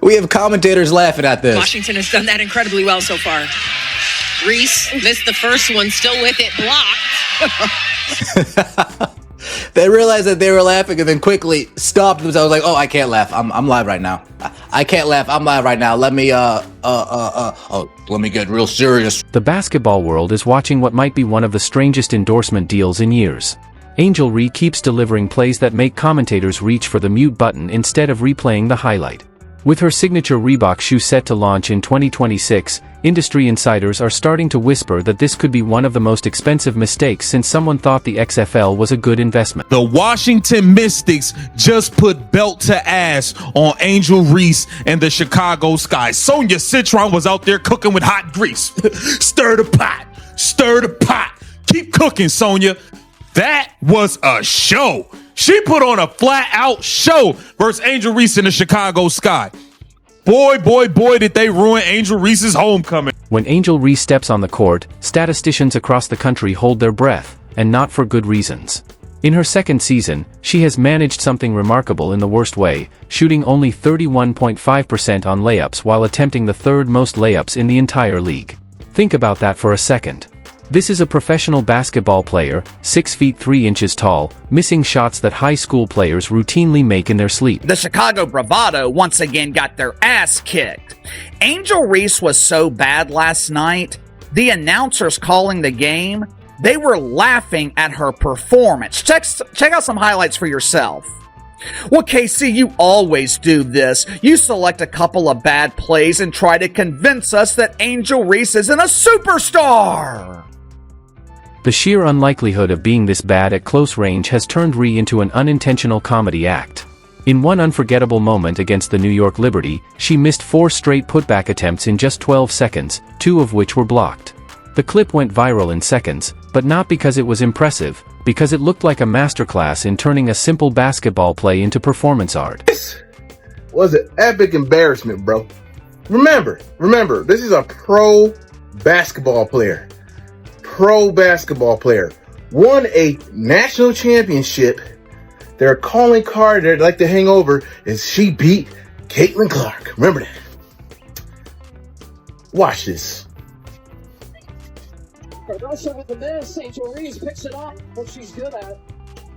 We have commentators laughing at this. Washington has done that incredibly well so far. Reese missed the first one, still with it blocked. They realized that they were laughing and then quickly stopped themselves. Like, oh, I can't laugh. I'm live right now. I can't laugh. I'm live right now. Let me get real serious. The basketball world is watching what might be one of the strangest endorsement deals in years. Angel Reese keeps delivering plays that make commentators reach for the mute button instead of replaying the highlight. With her signature Reebok shoe set to launch in 2026, industry insiders are starting to whisper that this could be one of the most expensive mistakes since someone thought the XFL was a good investment. The Washington Mystics just put belt to ass on Angel Reese and the Chicago Sky. Sonia Citron was out there cooking with hot grease. Stir the pot. Stir the pot. Keep cooking, Sonia. That was a show. She put on a flat-out show versus Angel Reese in the Chicago Sky. Boy, did they ruin Angel Reese's homecoming. When Angel Reese steps on the court, statisticians across the country hold their breath, and not for good reasons. In her second season, she has managed something remarkable in the worst way, shooting only 31.5% on layups while attempting the third most layups in the entire league. Think about that for a second. This is a professional basketball player, 6 feet 3 inches tall, missing shots that high school players routinely make in their sleep. The Chicago Bravado once again got their ass kicked. Angel Reese was so bad last night, the announcers calling the game, they were laughing at her performance. Check out some highlights for yourself. Well, KC, you always do this. You select a couple of bad plays and try to convince us that Angel Reese isn't a superstar. The sheer unlikelihood of being this bad at close range has turned Reese into an unintentional comedy act. In one unforgettable moment against the New York Liberty, she missed 4 straight putback attempts in just 12 seconds, 2 of which were blocked. The clip went viral in seconds, but not because it was impressive, because it looked like a masterclass in turning a simple basketball play into performance art. This was an epic embarrassment, bro. Remember, this is a pro basketball player. Won a national championship. Their calling card they'd like to hang over is she beat Caitlin Clark. Remember that. Watch this. Russia with the miss. Angel Reese picks it up, what she's good at.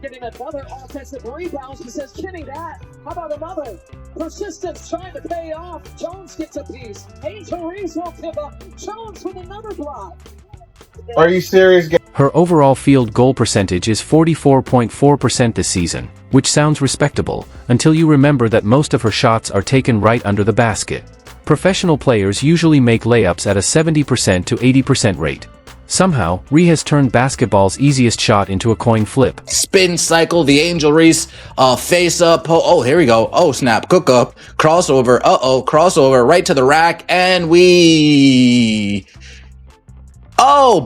Getting another offensive rebound. She says, kidding that. How about another? Persistence trying to pay off. Jones gets a piece. Angel Reese won't give up. Jones with another block. Are you serious, guys? Her overall field goal percentage is 44.4% this season, which sounds respectable, until you remember that most of her shots are taken right under the basket. Professional players usually make layups at a 70% to 80% rate. Somehow, Reese has turned basketball's easiest shot into a coin flip. Spin cycle, the Angel Reese, face up. Oh, here we go. Oh, snap, cook up, crossover. Crossover right to the rack, and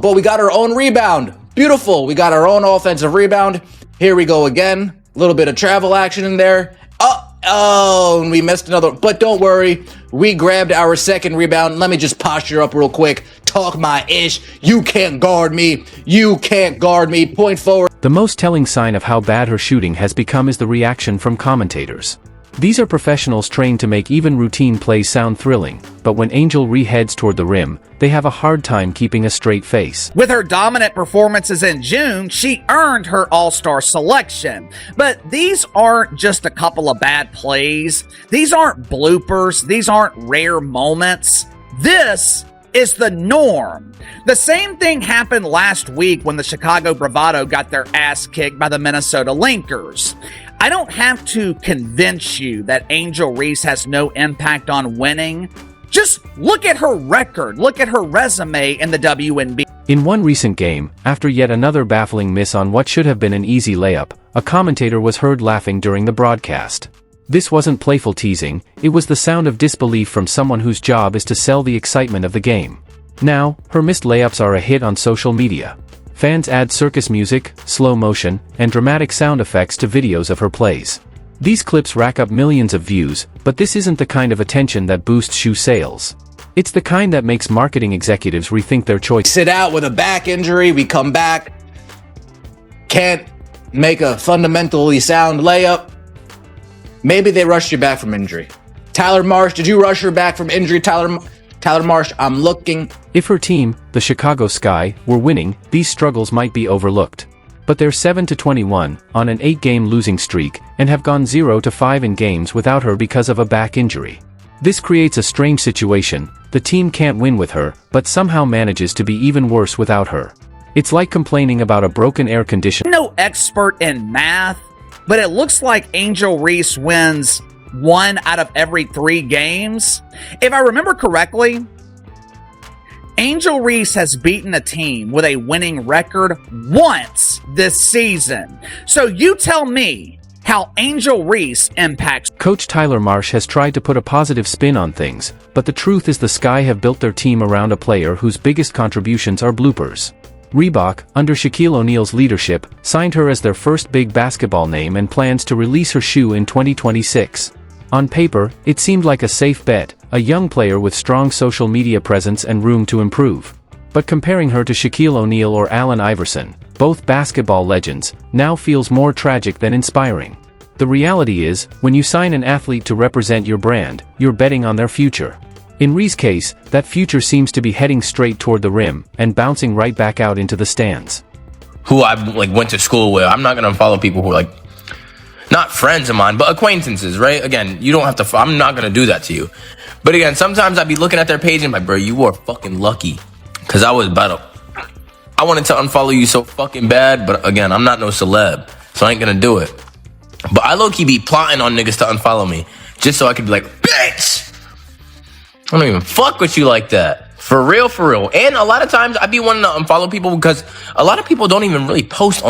but we got our own rebound. Beautiful. We got our own offensive rebound. Here we go again. A little bit of travel action in there. And we missed another. But don't worry. We grabbed our second rebound. Let me just posture up real quick. Talk my ish. You can't guard me. Point forward. The most telling sign of how bad her shooting has become is the reaction from commentators. These are professionals trained to make even routine plays sound thrilling, but when Angel Reese heads toward the rim, they have a hard time keeping a straight face. With her dominant performances in June, she earned her All-Star selection. But these aren't just a couple of bad plays. These aren't bloopers. These aren't rare moments. This is the norm. The same thing happened last week when the Chicago Bravado got their ass kicked by the Minnesota Lakers. I don't have to convince you that Angel Reese has no impact on winning. Just look at her record. Look at her resume in the WNBA. In one recent game, after yet another baffling miss on what should have been an easy layup, a commentator was heard laughing during the broadcast. This wasn't playful teasing, it was the sound of disbelief from someone whose job is to sell the excitement of the game. Now, her missed layups are a hit on social media. Fans add circus music, slow motion, and dramatic sound effects to videos of her plays. These clips rack up millions of views, but this isn't the kind of attention that boosts shoe sales. It's the kind that makes marketing executives rethink their choices. Sit out with a back injury, we come back, can't make a fundamentally sound layup. Maybe they rushed you back from injury. Tyler Marsh, did you rush her back from injury? Tyler Marsh, I'm looking. If her team, the Chicago Sky, were winning, these struggles might be overlooked. But they're 7-21 on an 8-game losing streak and have gone 0-5 in games without her because of a back injury. This creates a strange situation. The team can't win with her, but somehow manages to be even worse without her. It's like complaining about a broken air conditioner. I'm no expert in math, but it looks like Angel Reese wins 1 out of every 3 games. If I remember correctly, Angel Reese has beaten a team with a winning record once this season. So you tell me how Angel Reese impacts. Coach Tyler Marsh has tried to put a positive spin on things, but the truth is the Sky have built their team around a player whose biggest contributions are bloopers. Reebok, under Shaquille O'Neal's leadership, signed her as their first big basketball name and plans to release her shoe in 2026. On paper, it seemed like a safe bet, a young player with strong social media presence and room to improve. But comparing her to Shaquille O'Neal or Allen Iverson, both basketball legends, now feels more tragic than inspiring. The reality is, when you sign an athlete to represent your brand, you're betting on their future. In Reese's case, that future seems to be heading straight toward the rim and bouncing right back out into the stands. Who I went to school with, I'm not gonna follow people who are not friends of mine, but acquaintances, right? Again, you don't have to, I'm not gonna do that to you. But again, sometimes I'd be looking at their page and bro, you were fucking lucky. Cause I wanted to unfollow you so fucking bad, but again, I'm not no celeb, so I ain't gonna do it. But I low-key be plotting on niggas to unfollow me, just so I could be like, bitch! I don't even fuck with you like that. For real, for real. And a lot of times I be wanting to unfollow people because a lot of people don't even really post on